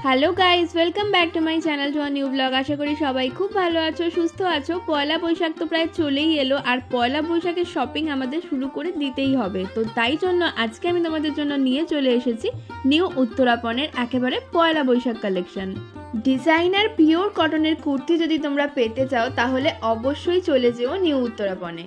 Hello guys, welcome back to my channel to a new blog. আশা করি সবাই খুব ভালো আছো, সুস্থ আছো। পয়লা বৈশাখ তো প্রায় চলেই এলো, আর পয়লা বৈশাখের শপিং আমাদের শুরু করে দিতেই হবে। তো তাই জন্য আজকে আমি তোমাদের জন্য নিয়ে চলে এসেছি নিউ উত্তরাপনের একেবারে পয়লা বৈশাখ কালেকশন। ডিজাইনার পিওর কটনের কুর্তি যদি তোমরা পেতে চাও তাহলে অবশ্যই চলে যেও নিউ উত্তরাপনে।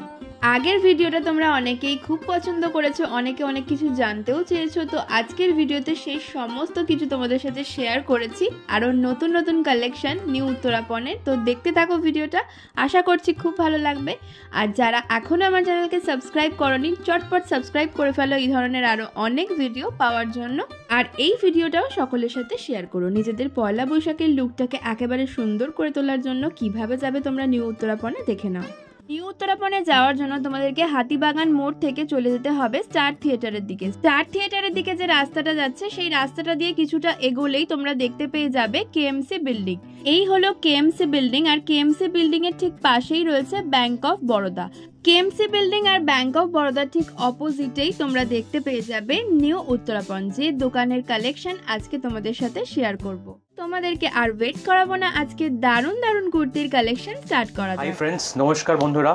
আগের ভিডিওটা তোমরা অনেকেই খুব পছন্দ করেছো, অনেকে অনেক কিছু জানতেও চেয়েছো। তো আজকের ভিডিওতে সেই সমস্ত কিছু তোমাদের সাথে শেয়ার করেছি, আরও নতুন নতুন কালেকশন নিউ উত্তরাপনের। তো দেখতে থাকো ভিডিওটা, আশা করছি খুব ভালো লাগবে। আর যারা এখনও আমার চ্যানেলকে সাবস্ক্রাইব করোনি, চটপট সাবস্ক্রাইব করে ফেলো এই ধরনের আরও অনেক ভিডিও পাওয়ার জন্য। আর এই ভিডিওটাও সকলের সাথে শেয়ার করো। নিজেদের পয়লা বৈশাখের লুকটাকে একেবারে সুন্দর করে তোলার জন্য কিভাবে যাবে তোমরা নিউ উত্তরাপনে দেখে নাও। নিউ উত্তরাপনে যাওয়ার জন্য তোমাদেরকে হাতিবাগান মোড় থেকে চলে যেতে হবে স্টার থিয়েটারের দিকে। স্টার থিয়েটারের দিকে যে রাস্তাটা যাচ্ছে সেই রাস্তাটা দিয়ে কিছুটা এগোলেই তোমরা দেখতে পেয়ে যাবে কেএমসি বিল্ডিং। এই হলো কেএমসি বিল্ডিং, আর কেএমসি বিল্ডিং এর ঠিক পাশেই রয়েছে bank of Baroda. KMC building আর ব্যাংক অফ বরোদার ঠিক অপোজিটেই তোমরা দেখতে পেয়ে যাবে নিউ উত্তরাপন, যে দোকানের কালেকশন আজকে তোমাদের সাথে শেয়ার করব। তোমাদেরকে আর ওয়েট করাবো না, আজকে দারুণ দারুণ কুর্তির কালেকশন স্টার্ট করা যাক। হাই ফ্রেন্ডস, নমস্কার বন্ধুরা,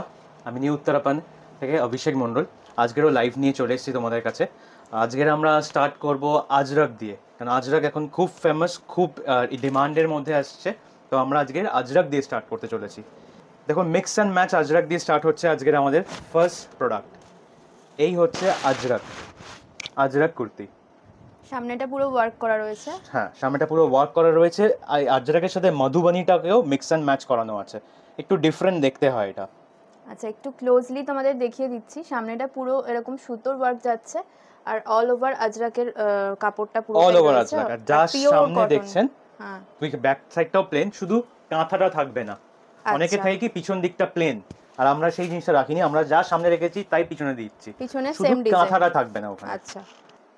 আমি নিউ উত্তরাপন থেকে অভিষেক মণ্ডল। আজকেরও লাইভ নিয়ে চলে এসেছি তোমাদের কাছে। আজকের আমরা স্টার্ট করব আজরাক দিয়ে, কারণ আজরাক এখন খুব ফেমাস, খুব ডিমান্ডের মধ্যে আসছে। তো আমরা আজকের আজরাক দিয়ে স্টার্ট করতে চলেছি। দেখো, মিক্স অ্যান্ড ম্যাচ আজরাক দিয়ে স্টার্ট হচ্ছে আজকের আমাদের ফার্স্ট প্রোডাক্ট। এই হচ্ছে আজরাক কুর্তি। সামনেটা পুরো ওয়ার্ক করা রয়েছে। হ্যাঁ, সামনেটা পুরো ওয়ার্ক করা রয়েছে। আর আজরাকের সাথে মধুবনীটাকেও মিক্স অ্যান্ড ম্যাচ করানো আছে, একটু ডিফারেন্ট দেখতে হয় এটা। আচ্ছা, একটু ক্লোজলি তোমাদের দেখিয়ে দিচ্ছি। সামনেটা পুরো এরকম সুতোর ওয়ার্ক যাচ্ছে, আর অল ওভার আজরাকের কাপড়টা পুরো অল ওভার আজরাক। আর যা সামনে দেখছেন, হ্যাঁ, তুই ব্যাক সাইডটাও প্লেন, শুধু কাঁথাটা থাকবে না। অনেকে থাকে কি পিছন দিকটা প্লেন, আর আমরা সেই জিনিসটা রাখিনি। আমরা যা সামনে রেখেছি তাই পিছনে দিচ্ছি, পিছনে শুধু সেম ডিজাইন, কাঁথাটা থাকবে না ওখানে। আচ্ছা,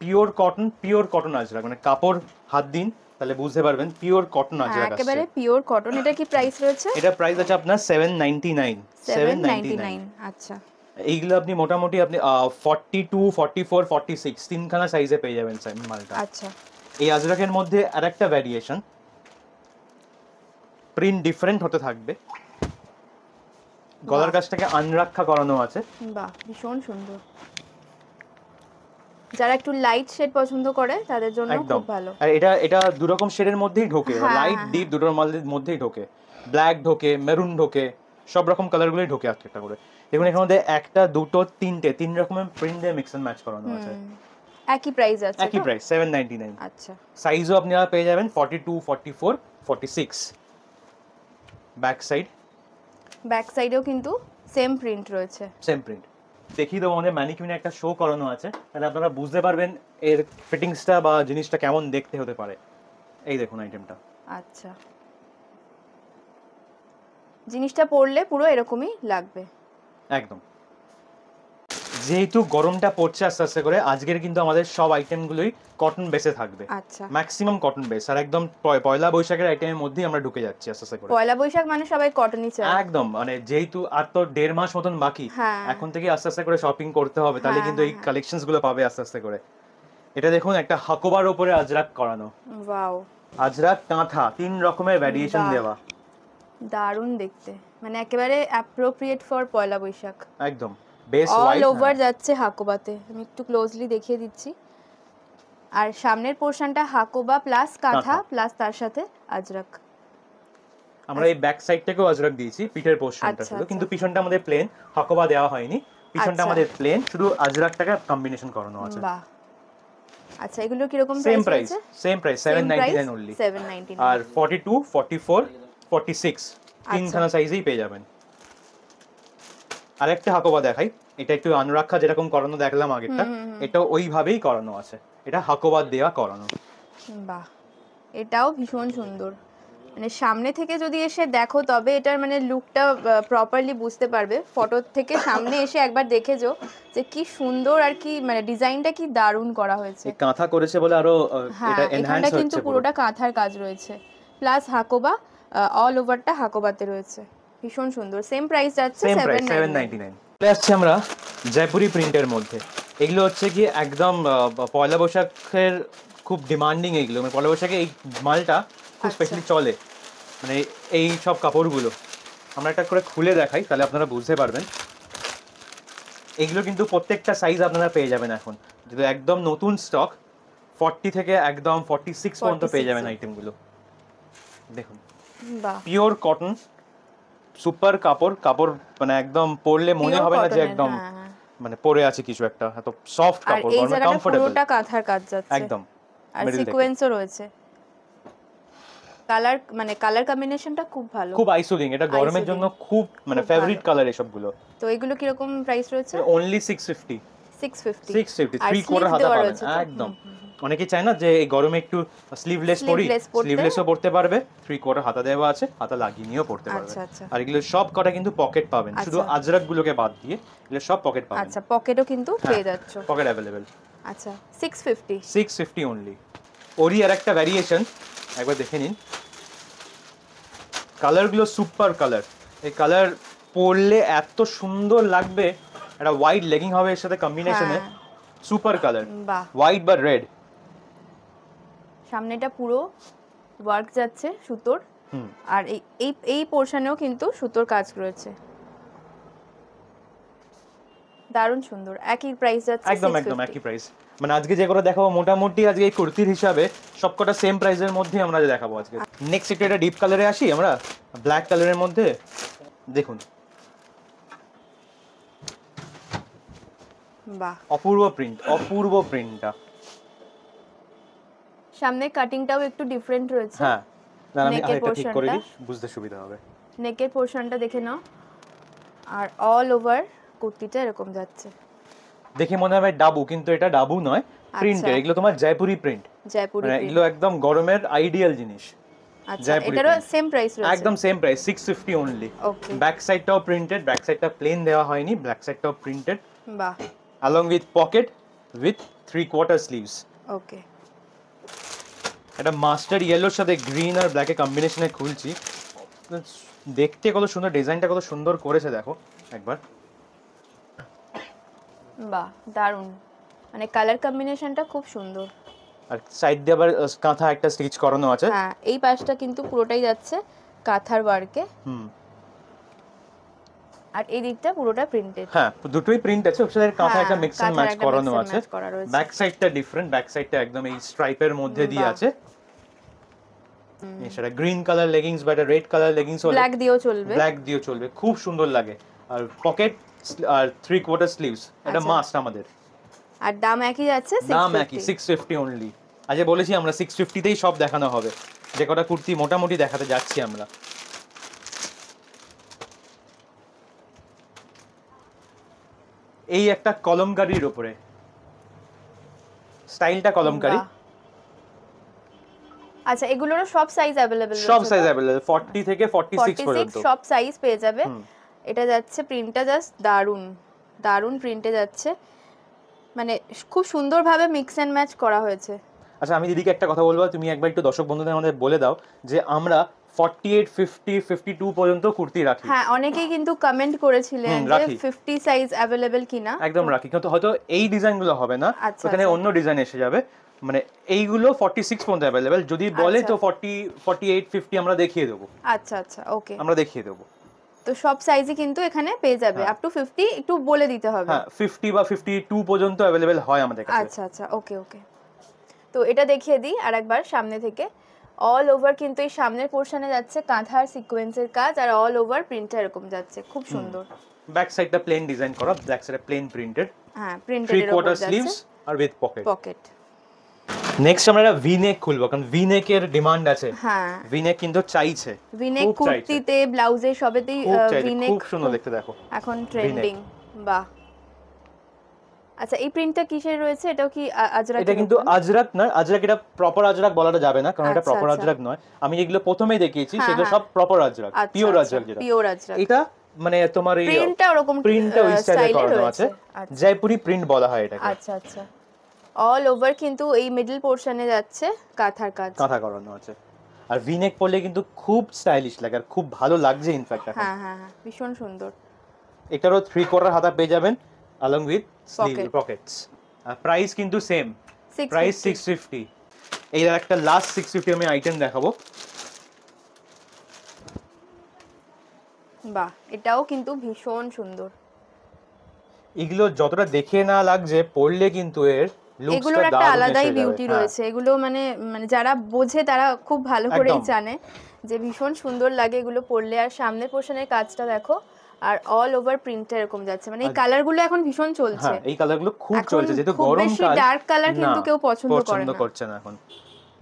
পিওর কটন আজরাক, মানে কাপড় হাত দিন তাহলে বুঝতে পারবেন পিওর কটন আজরাক আছে, একেবারে পিওর কটন। এটা কি প্রাইস রয়েছে? এটা প্রাইস আছে আপনার 799। আচ্ছা, এইগুলো আপনি মোটামুটি আপনি 42, 44, 46 তিনখানা সাইজে পেয়ে যাবেন মালটা। আচ্ছা, এই আজরাকের মধ্যে আরেকটা ভ্যারিয়েশন, প্রিন্ট ডিফারেন্ট হতে থাকবে। গলার কাছটাকে আনরাক্ষা করানো আছে। বাহ, ভীষণ সুন্দর। যারা একটু লাইট শেড পছন্দ করে তাদের জন্য খুব ভালো। আর এটা দু রকম শেডের মধ্যেই ঢোকে, লাইট ডিপ দুটোর মধ্যেই ঢোকে। ব্ল্যাক ঢোকে, মেরুন ঢোকে, সব রকম কালারগুলোই ঢোকে একটা করে। দেখুন এখানে মধ্যে একটা, দুটো, তিন রকমের প্রিন্ট দিয়ে মিক্স এন্ড ম্যাচ করানো আছে। একই প্রাইস আছে? একই প্রাইস 799। আচ্ছা, সাইজও আপনারা পেয়ে যাবেন 42, 44, 46। ব্যাক সাইডেও কিন্তু সেম প্রিন্ট রয়েছে, সেম প্রিন্ট। দেখিয়ে দেবো, আমাদের ম্যানিকুইনে একটা শো করানো আছে, তাহলে আপনারা বুঝতে পারবেন এর ফিটিংসটা বা জিনিসটা কেমন দেখতে হতে পারে। এই দেখুন আইটেমটা। আচ্ছা, জিনিসটা পরলে পুরো এরকমই লাগবে একদম। যেহেতু গরমটা পড়ছে আস্তে আস্তে করে, আজকের কিন্তু আমাদের সব আইটেমগুলোই কটন বেসে থাকবে। আচ্ছা, ম্যাক্সিমাম কটন বেস, আর একদম পয়লা বৈশাখের আইটেমের মধ্যেই আমরা ঢুকে যাচ্ছি আস্তে আস্তে করে। পয়লা বৈশাখ মানে সবাই কটনই চায় একদম, মানে যেহেতু আর তো 1.5 মাস মতন বাকি, এখন থেকে আস্তে আস্তে করে শপিং করতে হবে, তাহলে কিন্তু এই কালেকশনস গুলো পাবে আস্তে আস্তে করে। এটা দেখুন, একটা হাকোবার উপরে আজরাক করানো। ওয়াও, আজরাক কাঁথা, 3 রকমের ভ্যারিয়েশন দেওয়া, দারুণ দেখতে, মানে একেবারে অ্যাপ্রোপ্রিয়েট ফর পয়লা বৈশাখ। একদম বেস অল ওভার যাচ্ছে হাকোবাতে। আমি একটু ক্লোজলি দেখিয়ে দিচ্ছি। আর সামনের পোরশনটা হাকোবা প্লাস কাঁথা প্লাস তার সাথে আজরাক। আমরা এই ব্যাক সাইডটাকেও আজরাক দিয়েছি, পিঠের পোরশনটা শুধু, কিন্তু পিছনটা আমাদের প্লেন, হাকোবা দেওয়া হয়নি। পিছনটা আমাদের প্লেন, শুধু আজরাকটাকে কম্বিনেশন করানো আছে। বাহ, আচ্ছা, এগুলো কি রকম প্রাইস? Same price 799 only. 799। আর 42, 44, 46 তিনখানা সাইজেই পেয়ে যাবেন। আরেকটা হাকোবা দেখাই, এটা একটু আনরাক্ষা যেরকম করানো দেখলাম আগেরটা, এটা ওইভাবেই করানো আছে, এটা হাকোবা দেওয়া করানো। বাহ, এটাও ভীষণ সুন্দর। মানে সামনে থেকে যদি এসে দেখো তবে এটার মানে লুকটা প্রপারলি বুঝতে পারবে। ফটো থেকে সামনে এসে একবার দেখে যাও যে কি সুন্দর, আর কি মানে ডিজাইনটা কি দারুণ করা হয়েছে। কাঁথা করেছে বলে আরো এটা এনহ্যান্স হচ্ছে, কিন্তু পুরোটা কাঁথার কাজ রয়েছে, প্লাস হাকোবা, অল ওভারটা হাকোবাতে রয়েছে। ভীষণ সুন্দর। সেম প্রাইস যাচ্ছে 799। চলে আসছে আমরা জয়পুরি প্রিন্টের মধ্যে। এগুলো হচ্ছে কি একদম পয়লা বৈশাখের খুব ডিমান্ডিং এইগুলো, মানে পয়লা বৈশাখে এই মালটা খুব স্পেশালি চলে, মানে এই সব কাপড়গুলো। আমরা একটা করে খুলে দেখাই, তাহলে আপনারা বুঝতে পারবেন। এইগুলো কিন্তু প্রত্যেকটা সাইজ আপনারা পেয়ে যাবেন এখন, যেহেতু একদম নতুন স্টক। 40 থেকে একদম 46 পর্যন্ত পেয়ে যাবেন আইটেমগুলো। দেখুন, বাহ, পিওর কটন, সুপার কাপড়, কাপড় মানে একদম পরলে মনে হবে না যে একদম মানে পরে আছে কিছু একটা, এত সফট আর কাপড়, এই গরমে জায়গাটা কমফোর্টেবল পুরোটা কাঁথার কাজ যাচ্ছে একদম। আর middle থেকে। সিকোয়েন্সও রয়েছে। কালার মানে কালার কম্বিনেশনটা খুব ভালো, খুব আইসোলিং, এটা গরমের জন্য খুব মানে খুব ফেভারিট ভালো। কালার এসবগুলো। তো এগুলো কিরকম প্রাইস রয়েছে? অনলি 650 650 650 আর 3/4 sleeve হাতা দেওয়া পাবেন রয়েছে তো? একদম। অনেকেই চায় না যে এই গরমে একটু স্লিভলেস পরি, Sleeveless পরতে। স্লিভলেসও পরতে পারবে, 3/4 হাতা দেওয়া আছে, হাতা লাগিয়ে নিয়েও পরতে পারবে। আচ্ছা, আচ্ছা। আর এগুলো সব কটা কিন্তু পকেট পাবেন, শুধু আচ্ছা। আজরাক গুলোকে বাদ দিয়ে এগুলো সব পকেট পাবেন। আচ্ছা, পকেটও কিন্তু পেয়ে যাচ্ছ। Pocket available. আচ্ছা, 650 650 অনলি। ওরই আর একটা ভ্যারিয়েশন, একবার দেখে নিন। কালারগুলো সুপার কালার, এই কালার পরলে এত সুন্দর লাগবে। একটা হোয়াইট লেগিং হবে এর সাথে কম্বিনেশনে, সুপার কালার, বাহ, হোয়াইট বা রেড। সামনেটা পুরো ওয়ার্ক যাচ্ছে সুতোর, আর এই এই এই পোরশনেও কিন্তু সুতোর কাজ রয়েছে। দারুণ সুন্দর। একই প্রাইস যাচ্ছে একদম একদম একই প্রাইস। মানে আজকে যে করে দেখাবো মোটামুটি আজকে এই কুর্তির হিসাবে সবকটা সেম প্রাইসের মধ্যে আমরা দেখাবো আজকে। নেক্সট একটু এটা ডিপ কালারে আসি আমরা, ব্ল্যাক কালারের মধ্যে। দেখুন, বাহ, অপূর্ব প্রিন্ট, অপূর্ব প্রিন্টটা। সামনে কাটিংটাও একটু ডিফারেন্ট রয়েছে। হ্যাঁ, আমি নেকের আরেকটা ঠিক করে পোরশনটা, দিই, বুঝতে সুবিধা হবে। নেকের পোরশনটা দেখে নাও, আর অল ওভার কুর্তিটা এরকম যাচ্ছে। দেখে মনে হবে ডাবু, কিন্তু এটা ডাবু নয়, প্রিন্টের। এগুলো তোমার জয়পুরি প্রিন্ট, জয়পুরি মানে print। এগুলো একদম গরমের আইডিয়াল জিনিস। আচ্ছা, জয়পুরি এটারও print। সেম প্রাইস রয়েছে? একদম সেম প্রাইস, 650 অনলি। ওকে, ব্যাক সাইডটাও প্রিন্টেড, ব্যাক সাইডটা প্লেন দেওয়া হয়নি, ব্যাক সাইডটাও প্রিন্টেড, বাহ, along with pocket with 3/4 sleeves। ওকে। এটা মাস্টার ইয়েলোর সাথে গ্রিন আর ব্ল্যাকের কম্বিনেশনে খুলছি। দেখতে কত সুন্দর, ডিজাইনটা কত সুন্দর করেছে দেখো একবার। বাহ, দারুণ, মানে কালার কম্বিনেশনটা খুব সুন্দর। আর সাইড দিয়ে আবার কাঁথা একটা স্টিচ করানো আছে। হ্যাঁ, এই পাশটা কিন্তু পুরোটাই যাচ্ছে কাঁথার ওয়ার্কে, আর এই দিকটা পুরোটা প্রিন্টেড। হ্যাঁ, দুটোই প্রিন্ট আছে, ওর সাথে কাঁথা একটা মিক্স এন্ড কাঁথার ম্যাচ একটা করানো mix and আছে। match করা রয়েছে। ব্যাক সাইডটা ডিফারেন্ট, ব্যাক সাইডটা একদম এই স্ট্রাইপের মধ্যে দিয়ে বাহ। আছে। সেটা গ্রিন কালার লেগিংস বা রেড কালার লেগিংস হলে ব্ল্যাক দিয়েও চলবে। ব্ল্যাক দিয়েও চলবে, খুব সুন্দর লাগে। আর পকেট আর 3/4 স্লিভস, এটা আচ্ছা। মাস্ট আমাদের। আর দাম একই যাচ্ছে, দাম একই, 650 অনলি। আজ বলেছি আমরা 650 তেই সব দেখানো হবে, যে কটা কুর্তি মোটামুটি দেখাতে যাচ্ছি আমরা। এই একটা কলমকারির উপরে, স্টাইলটা কলমকারি। আচ্ছা, এগুলোরও সব সাইজ अवेलेबल রয়েছে? সব সাইজ अवेलेबल, 40 থেকে 46 পর্যন্ত সব সাইজ পেয়ে যাবে। এটা যাচ্ছে প্রিন্টটা জাস্ট দারুণ, দারুণ প্রিন্টে যাচ্ছে, মানে খুব সুন্দরভাবে মিক্স এন্ড ম্যাচ করা হয়েছে। আচ্ছা, আমি দিদিকে একটা কথা বলবো, তুমি একবার একটু দর্শক বন্ধুদের আমাদের বলে দাও যে আমরা 48, 50, 52 পর্যন্ত কুর্তি রাখি। হ্যাঁ, অনেকেই কিন্তু কমেন্ট করেছিলেন যে 50 সাইজ अवेलेबल কিনা। একদম রাখি, কিন্তু হয়তো এই ডিজাইনগুলো হবে না, ওখানে অন্য ডিজাইন এসে যাবে। মানে এইগুলো 46 পর্যন্ত अवेलेबल, যদি বলে তো 40, 48, 50 আমরা দেখিয়ে দেবো। আচ্ছা আচ্ছা, ওকে, আমরা দেখিয়ে দেবো। তো সব সাইজই কিন্তু এখানে পেয়ে যাবে, আপ টু 50 একটু বলে দিতে হবে। হ্যাঁ, 50 বা 52 পর্যন্ত अवेलेबल হয় আমাদের কাছে। আচ্ছা আচ্ছা, ওকে ওকে। তো এটা দেখিয়ে দিই আরেকবার সামনে থেকে। অল ওভার কিন্তু এই সামনের পোরশনে যাচ্ছে কাঁথার সিকোয়েন্সের কাজ, আর অল ওভার প্রিন্টটা এরকম যাচ্ছে, খুব সুন্দর। ব্যাক সাইডটা প্লেন ডিজাইন করা, ব্যাক সাইডে প্লেন প্রিন্টেড, হ্যাঁ, প্রিন্টেড এর উপর 3/4 যাচ্ছে, স্লিভস আর উইথ পকেট। পকেট। নেক্সট আমরা একটা ভি নেক খুলবো, কারণ ভি নেকের ডিমান্ড আছে। হ্যাঁ, ভি নেক কিন্তু চাইছে, ভি নেক কুর্তিতে, ব্লাউজে সবেতেই ভি নেক খুব সুন্দর দেখতে দেখো এখন ট্রেন্ডিং। বাহ, আচ্ছা, এই প্রিন্টটা কিসের রয়েছে? এটাও কি আজরাক? এটা কিন্তু আজরাক না, আজরাক এটা প্রপার আজরাক বলাটা যাবে না, কারণ এটা আচ্ছা, প্রপার আচ্ছা। আজরাক নয়। আমি যেগুলো প্রথমেই দেখিয়েছি হ্যাঁ, সেগুলো হ্যাঁ। সব প্রপার আজরাক, আচ্ছা, পিওর আচ্ছা, আজরাক যেটা। পিওর আজরাক। এটা মানে তোমার এই প্রিন্টটা ওরকম প্রিন্টটা ওই স্টাইলে স্টাইলে করানো রয়েছে। আছে, জয়পুরি প্রিন্ট বলা হয় এটাকে। আচ্ছা আচ্ছা, অল ওভার কিন্তু এই মিডল পোরশনে যাচ্ছে কাঁথার কাজ, কাঁথা করানো আছে। আর ভি নেক পরলে কিন্তু খুব স্টাইলিশ লাগে আর খুব ভালো লাগছে ইনফ্যাক্ট এখন। হ্যাঁ হ্যাঁ হ্যাঁ, ভীষণ সুন্দর। এটারও 3/4 হাতা পেয়ে যাবেন along with sleeve Pocket. pockets। Price কিন্তু সেম, প্রাইস 650। এই একটা লাস্ট 650 আমি আইটেম দেখাবো। বাহ, এটাও কিন্তু ভীষণ সুন্দর। এগুলো যতটা দেখে না লাগছে, পরলে কিন্তু এর এগুলোর লুকসটা একটা দারুণ আলাদাই এসে যাবে। বিউটি হ্যাঁ, রয়েছে, এগুলো মানে মানে যারা বোঝে তারা খুব ভালো করেই একদম। জানে যে ভীষণ সুন্দর লাগে এগুলো পরলে। আর সামনের পোর্শনের কাজটা দেখো, আর অল ওভার প্রিন্টটা এরকম যাচ্ছে, মানে এই কালারগুলো এখন ভীষণ চলছে। হ্যাঁ, এই কালারগুলো খুব এখন চলছে, যেহেতু খুব বেশি গরমকাল। ডার্ক কালার কিন্তু না, কেউ পছন্দ করে না। করছে না এখন।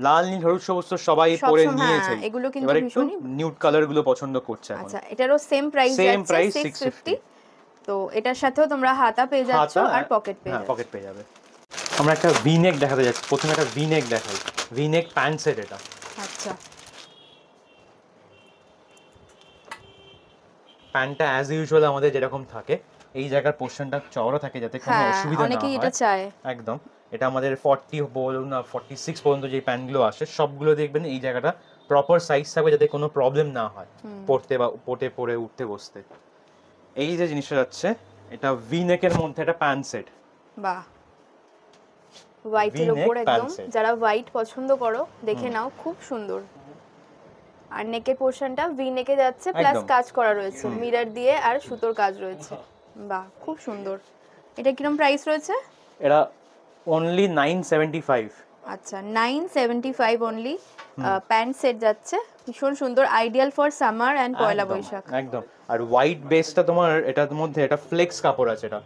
লাল নীল হলুদ সবুজ তো সবাই সব পরে সময়, নিয়েছে, হ্যাঁ, এগুলো কিন্তু এবার একটু ভীষণই। নিউড কালার গুলো পছন্দ করছে এখন। আচ্ছা, এটারও সেম প্রাইস সেম যাচ্ছে প্রাইস 650। তো এটার সাথেও তোমরা হাতা পেয়ে যাচ্ছ আর পকেট পেয়ে যাচ্ছ। পকেট পেয়ে যাবে। আমরা একটা ভি নেক দেখাতে যাচ্ছি, প্রথমে একটা ভি নেক দেখাই। ভি নেক প্যান্ট সেট এটা। আচ্ছা, প্যান্টটা অ্যাজ ইউজুয়াল আমাদের যেরকম থাকে, এই জায়গার পোর্শনটা চওড়া থাকে যাতে কোনো হ্যাঁ, অসুবিধা না অনেকেই হয়। এটা চায়। একদম। এটা আমাদের 40 বলুন না 46 পর্যন্ত যে প্যান্টগুলো আসে সবগুলো দেখবেন এই জায়গাটা প্রপার সাইজ থাকবে যাতে কোনো প্রবলেম না হয় পড়তে বা পরে উঠতে বসতে। এই যে জিনিসটা যাচ্ছে, এটা ভি নেকের মধ্যে একটা প্যান্ট সেট। বাহ, হোয়াইটের V-neck উপর একদম। pant set। যারা হোয়াইট পছন্দ করো দেখে নাও, খুব সুন্দর। আর নেকের পোর্শনটা ভি নেকে যাচ্ছে, প্লাস একদম। কাজ করা রয়েছে মিরর দিয়ে, আর সুতোর কাজ রয়েছে। বাহ, খুব সুন্দর। এটা কিরকম প্রাইস রয়েছে? এটা অনলি 975। আচ্ছা, 975 অনলি প্যান্ট সেট যাচ্ছে, ভীষণ সুন্দর, আইডিয়াল ফর সামার অ্যান্ড পয়লা বৈশাখ। একদম। আর হোয়াইট বেসটা তোমার এটার মধ্যে এটা ফ্লেক্স কাপড় আছে, এটা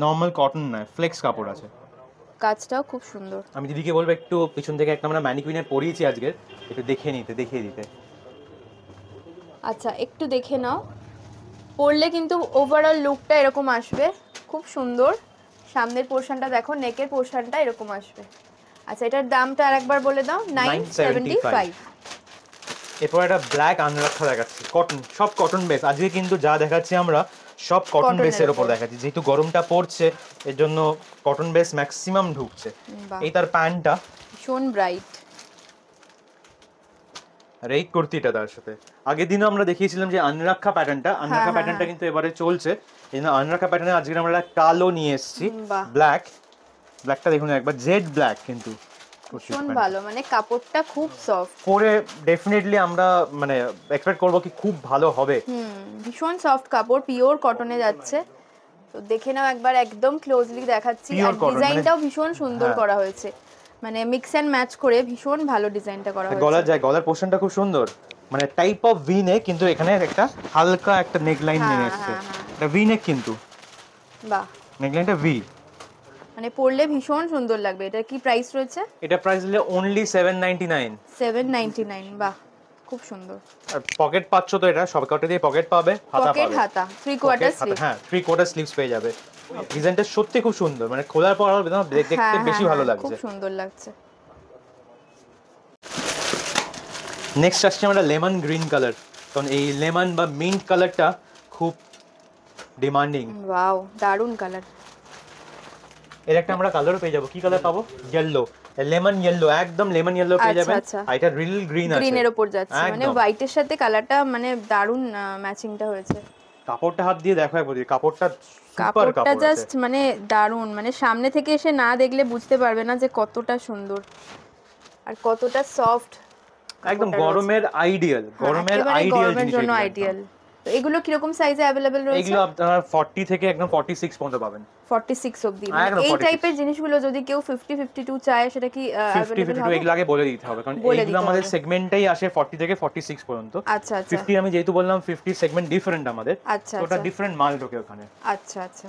নরমাল কটন নয়, ফ্লেক্স কাপড় আছে। কাজটাও খুব সুন্দর। আমি দিদিকে বলবো একটু পিছন থেকে একটা আমরা ম্যানিকুইনে পরিয়েছি আজকে, একটু দেখিয়ে দিতে। আচ্ছা, একটু দেখে নাও, পরলে কিন্তু ওভারঅল লুকটা এরকম আসবে, খুব সুন্দর। সামনের পোর্শনটা দেখো, নেকের পোর্শনটা এরকম আসবে। আচ্ছা, এটার দামটা আরেকবার বলে দাও। 975। এরপর একটা ব্ল্যাক আনরাক্ষা দেখাচ্ছি, কটন, সব কটন বেস। আজকে কিন্তু যা দেখাচ্ছি আমরা সব কটন Cotton-এর বেসের উপর ওপর। দেখাচ্ছি, যেহেতু গরমটা পড়ছে এর জন্য কটন বেস ম্যাক্সিমাম ঢুকছে। বাহ, এই তার প্যান্টটা, ভীষণ ব্রাইট। আর এই কুর্তিটা তার সাথে। আগের দিনও আমরা দেখিয়েছিলাম যে আনরাক্ষা হ্যাঁ, প্যাটার্নটা কিন্তু এবারে চলছে। এই জন্য আনরাক্ষা প্যাটার্নে আজকে আমরা একটা কালো নিয়ে এসেছি, বাহ। ব্ল্যাকটা দেখুন একবার, জেড ব্ল্যাক কিন্তু ভীষণ ভালো, মানে কাপড়টা খুব সফট। পরে ডেফিনেটলি আমরা মানে এক্সপেক্ট করবো কি খুব ভালো হবে। ভীষণ সফট কাপড়, পিওর কটনে যাচ্ছে। তো দেখে নাও একবার, একদম ক্লোজলি দেখাচ্ছি। Pure আর cotton, ডিজাইনটাও ভীষণ সুন্দর হ্যাঁ। করা হয়েছে, মানে মিক্স অ্যান্ড ম্যাচ করে ভীষণ ভালো ডিজাইনটা করা হয়েছে। গলার পোর্শনটা খুব সুন্দর, মানে টাইপ অফ ভি নেক, কিন্তু এখানে একটা হালকা একটা নেক লাইন নিয়ে এসেছে। এটা ভি নেক কিন্তু বাহ, নেক লাইনটা ভি, মানে পরলে ভীষণ সুন্দর লাগবে। এটা কি প্রাইস রয়েছে? এটা প্রাইস দিলে অনলি 799। 799। বাহ, খুব সুন্দর। আর পকেট পাচ্ছ তো, এটা সব কটা দিয়ে পকেট পাবে, হাতা পকেট পাবে। হাতা, 3/4 স্লিভ। হ্যাঁ, 3/4 স্লিভস পেয়ে যাবে। ডিজাইনটা সত্যি খুব সুন্দর, মানে খোলার পর আরো দেখতে বেশি ভালো খুব লাগছে। সুন্দর লাগছে। নেক্সট আসছে আমরা লেমন গ্রিন কালার, কারণ এই লেমন বা মিন্ট কালারটা খুব ডিমান্ডিং। ওয়াও, দারুণ কালার। এর একটা আমরা কালারও পেয়ে যাবো। কি কালার পাবো? ইয়েলো, লেমন ইয়েলো, একদম লেমন ইয়েলো পেয়ে যাবেন। আচ্ছা। আর এটা রিল গ্রিন আছে, গ্রিনের উপর যাচ্ছে, মানে একদম। হোয়াইটের সাথে কালারটা মানে দারুণ ম্যাচিংটা হয়েছে। কাপড়টা হাত দিয়ে দেখো একবার, কাপড়টা সুপার কাপড়টা কাপড় আছে। জাস্ট মানে দারুণ, মানে সামনে থেকে এসে না দেখলে বুঝতে পারবে না যে কতটা সুন্দর আর কতটা সফট। একদম গরমের আইডিয়াল, গরমের গরমের জন্য আইডিয়াল। তো এগুলো কিরকম সাইজে अवेलेबल রয়েছে? এগুলো আপনারা 40 থেকে একদম 46 পর্যন্ত পাবেন। 46 অবধি। একদম এই 46 টাইপের জিনিসগুলো যদি কেউ 50 52 চায়, সেটা কি 50 अवेलेबल 52 হবে? এগুলো আগে বলে দিতে হবে, কারণ বলে এগুলো দিতে আমাদের হবে। সেগমেন্টটাই আসে 40 থেকে 46 পর্যন্ত। আচ্ছা আচ্ছা 50 আমি যেহেতু বললাম 50 সেগমেন্ট ডিফারেন্ট আমাদের, আচ্ছা তো ওটা আচ্ছা ডিফারেন্ট মাল ঢোকে ওখানে। আচ্ছা আচ্ছা।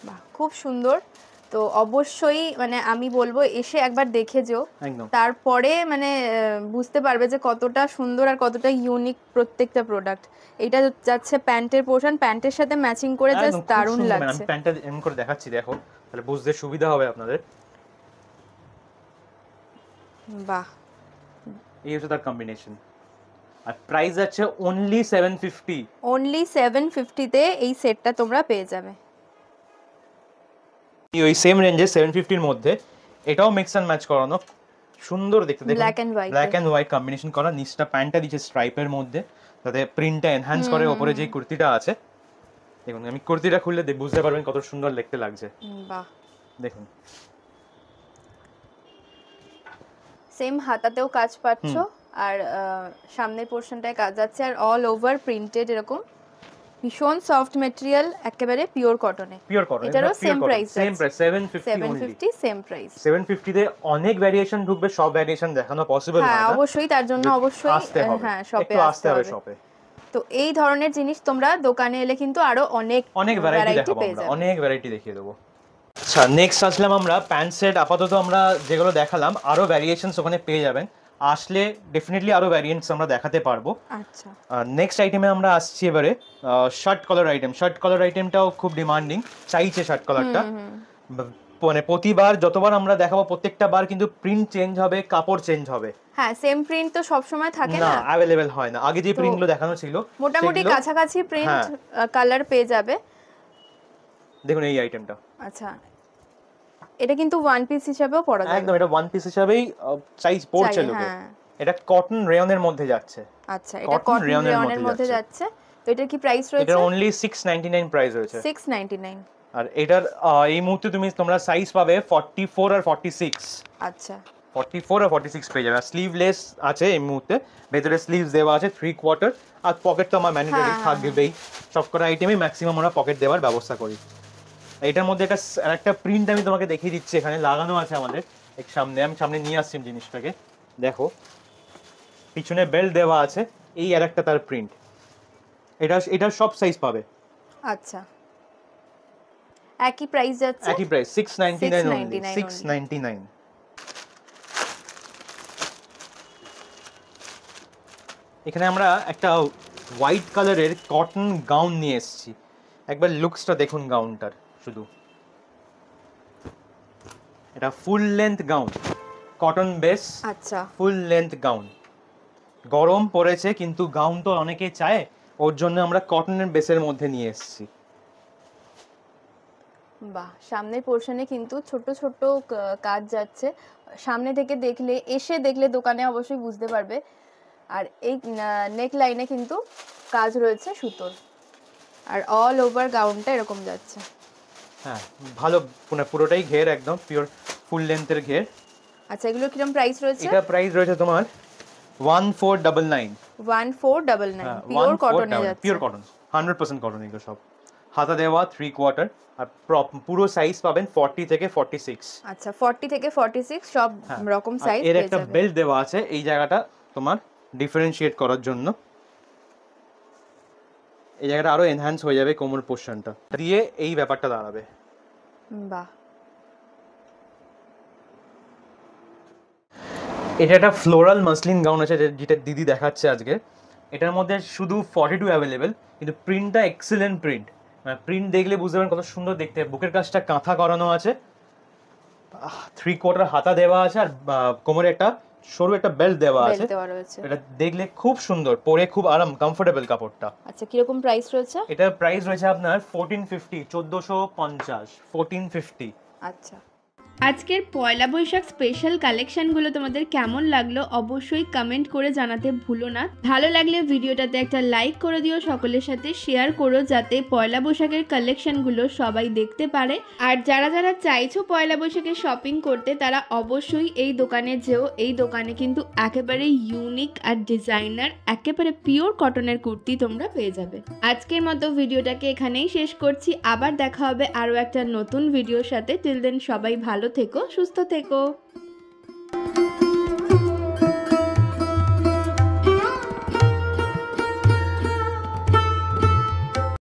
বাহ, খুব সুন্দর। তো অবশ্যই মানে আমি বলবো এসে একবার দেখে যেও, একদম। তারপরে মানে বুঝতে পারবে যে কতটা সুন্দর আর কতটা ইউনিক প্রত্যেকটা প্রোডাক্ট। এটা যাচ্ছে প্যান্টের পোর্শন, প্যান্টের সাথে ম্যাচিং করে একদম জাস্ট খুব দারুণ সুন্দর, মানে লাগছে। আমি প্যান্টটা এমন করে দেখাচ্ছি দেখো, তাহলে বুঝতে সুবিধা হবে আপনাদের। বাহ, এই হচ্ছে তার কম্বিনেশন। আর প্রাইস আছে অনলি 750। অনলি 750 তে এই সেটটা তোমরা পেয়ে যাবে। ওই সেম রেঞ্জে 750 এর মধ্যে এটাও মিক্স অ্যান্ড ম্যাচ করানো, সুন্দর দেখতে। দেখুন Black and white black and white combination করা, নিচটা প্যান্টটা দিয়েছে স্ট্রাইপের মধ্যে, যাতে প্রিন্টটা এনহ্যান্স করে। উপরে যে কুর্তিটা আছে দেখুন, আমি কুর্তিটা খুললে বুঝতে পারবেন কত সুন্দর দেখতে লাগছে। বাহ, দেখুন সেম হাতাতেও কাজ পাচ্ছ, আর সামনের পোর্শনটায় কাজ আছে, আর অল ওভার প্রিন্টেড এরকম ভীষণ সফট ম্যাটেরিয়াল, একেবারে পিওর কটনে। পিওর কটন, এটারও same price, same price 750 same price. 750 তে অনেক ভ্যারিয়েশন ঢুকবে, সব ভ্যারিয়েশন দেখানো পসিবল না। হ্যাঁ অবশ্যই, তার জন্য অবশ্যই হ্যাঁ শপে আসতে হবে। শপে তো এই ধরনের জিনিস তোমরা দোকানে এলে কিন্তু আরো অনেক ভ্যারাইটি দেখাবো আমরা, অনেক ভ্যারাইটি দেখিয়ে দেবো। আচ্ছা নেক্সট আসলাম আমরা প্যান্ট সেট। আপাতত আমরা যেগুলো দেখালাম, আরো ভ্যারিয়েশনস ওখানে পেয়ে যাবেন, আসলে ডেফিনেটলি আরো ভ্যারিয়েন্টস আমরা দেখাতে পারবো। আচ্ছা নেক্সট আইটেমে আমরা আসছি এবারে shirt collar item. Shirt collar আইটেমটাও খুব ডিমান্ডিং, চাইছে শার্ট কলারটা। মানে প্রতিবার যতবার আমরা দেখাবো প্রত্যেকটা বার কিন্তু প্রিন্ট চেঞ্জ হবে, কাপড় চেঞ্জ হবে। হ্যাঁ সেম প্রিন্ট তো সব সময় থাকে না, अवेलेबल হয় না। আগে যে প্রিন্টগুলো দেখানো ছিল মোটামুটি কাছাকাছি প্রিন্ট কালার পেয়ে যাবে। দেখুন এই আইটেমটা, আচ্ছা এটা কিন্তু ওয়ান পিস হিসেবেও পরা যাবে, একদম এটা ওয়ান পিস হিসেবেই সাইজ পড়ছে লোকে। এটা কটন রেয়নের মধ্যে যাচ্ছে। আচ্ছা এটা কটন রেয়নের মধ্যে যাচ্ছে। তো এটার কি প্রাইস রয়েছে? এটা অনলি 699 প্রাইস রয়েছে, 699। আর এটার এই মুহূর্তে তোমরা সাইজ পাবে 44 আর 46। আচ্ছা 44 আর 46 পেয়ে যাবে। স্লিভলেস আছে এই মুহূর্তে, ভেতরে স্লিভস দেওয়া আছে 3/4, আর পকেট তো আমার ম্যান্ডেটরি থাকবেই। সবকটা আইটেমে ম্যাক্সিমাম আমরা পকেট দেওয়ার ব্যবস্থা করি। এটার মধ্যে একটা প্রিন্ট আমি তোমাকে দেখিয়ে দিচ্ছি, এখানে লাগানো আছে আমাদের এক সামনে। আমি সামনে নিয়ে আসছি জিনিসটাকে, দেখো পিছনে বেল্ট দেওয়া আছে, এই আর একটা তার প্রিন্ট। এটা সব সাইজ পাবে। আচ্ছা একই প্রাইস যাচ্ছে, একই প্রাইস 699 only, 699। এখানে আমরা একটা হোয়াইট কালারের কটন গাউন নিয়ে এসেছি, একবার লুকসটা দেখুন গাউনটার। শুধু এটা full length gown, cotton base. আচ্ছা ফুল লেন্থ গাউন। গরম পড়েছে কিন্তু গাউন তো অনেকে চায়, ওর জন্য আমরা কটনের বেসের মধ্যে নিয়ে এসেছি। বাহ, সামনের পোরশনে কিন্তু ছোট ছোট কাজ যাচ্ছে, সামনে থেকে দেখলে, এসে দেখলে দোকানে অবশ্যই বুঝতে পারবে। আর এই নেক লাইনে কিন্তু কাজ রয়েছে সুতোর, আর অল ওভার গাউনটা এরকম যাচ্ছে। হ্যাঁ ভালো, পুরোটাই ঘের, একদম পিওর ফুল লেন্থের ঘের। আচ্ছা এগুলো কিরকম প্রাইস রয়েছে? এটা প্রাইস রয়েছে তোমার 1499। 1499 পিওর কটনে যাচ্ছে, পিওর কটন, 100% কটন। এগুলো সব হাতা দেওয়া 3/4, আর পুরো সাইজ পাবেন 40 থেকে 46। আচ্ছা 40 থেকে 46 সব রকম সাইজ এর একটা বেল্ট দেওয়া আছে এই জায়গাটা তোমার ডিফারেন্সিয়েট করার জন্য। এই জায়গাটা আরো এনহ্যান্স হয়ে যাবে, কোমর পোরশনটা দিয়ে এই ব্যাপারটা দাঁড়াবে। বাহ, এটা একটা ফ্লোরাল মাসলিন গাউন আছে যেটা দিদি দেখাচ্ছে আজকে। এটার মধ্যে শুধু 42 অ্যাভেলেবেল, কিন্তু প্রিন্টটা এক্সেলেন্ট প্রিন্ট। প্রিন্ট দেখলে বুঝতে পারেন কত সুন্দর দেখতে। বুকের কাজটা কাঁথা করানো আছে, 3/4 হাতা দেওয়া আছে, আর কোমরে একটা সরু একটা বেল্ট দেওয়া আছে। এটা দেখলে খুব সুন্দর, পরে খুব আরাম, কমফোর্টেবল কাপড়টা। আচ্ছা কিরকম প্রাইস রয়েছে? এটার প্রাইস রয়েছে আপনার 1450, 1450, 1450। আচ্ছা আজকের পয়লা বৈশাখ স্পেশাল কালেকশনগুলো তোমাদের কেমন লাগলো অবশ্যই কমেন্ট করে জানাতে ভুলো না। ভালো লাগলে ভিডিওটাতে একটা লাইক করে দিও, সকলের সাথে শেয়ার করো যাতে পয়লা বৈশাখের কালেকশনগুলো সবাই দেখতে পারে। আর যারা যারা চাইছো পয়লা বৈশাখে শপিং করতে তারা অবশ্যই এই দোকানে যেও। এই দোকানে কিন্তু একেবারে ইউনিক আর ডিজাইনার একেবারে পিওর কটনের কুর্তি তোমরা পেয়ে যাবে। আজকের মতো ভিডিওটাকে এখানেই শেষ করছি, আবার দেখা হবে আরও একটা নতুন ভিডিওর সাথে। টিল দেন সবাই ভালো থেকো, সুস্থ থেকো।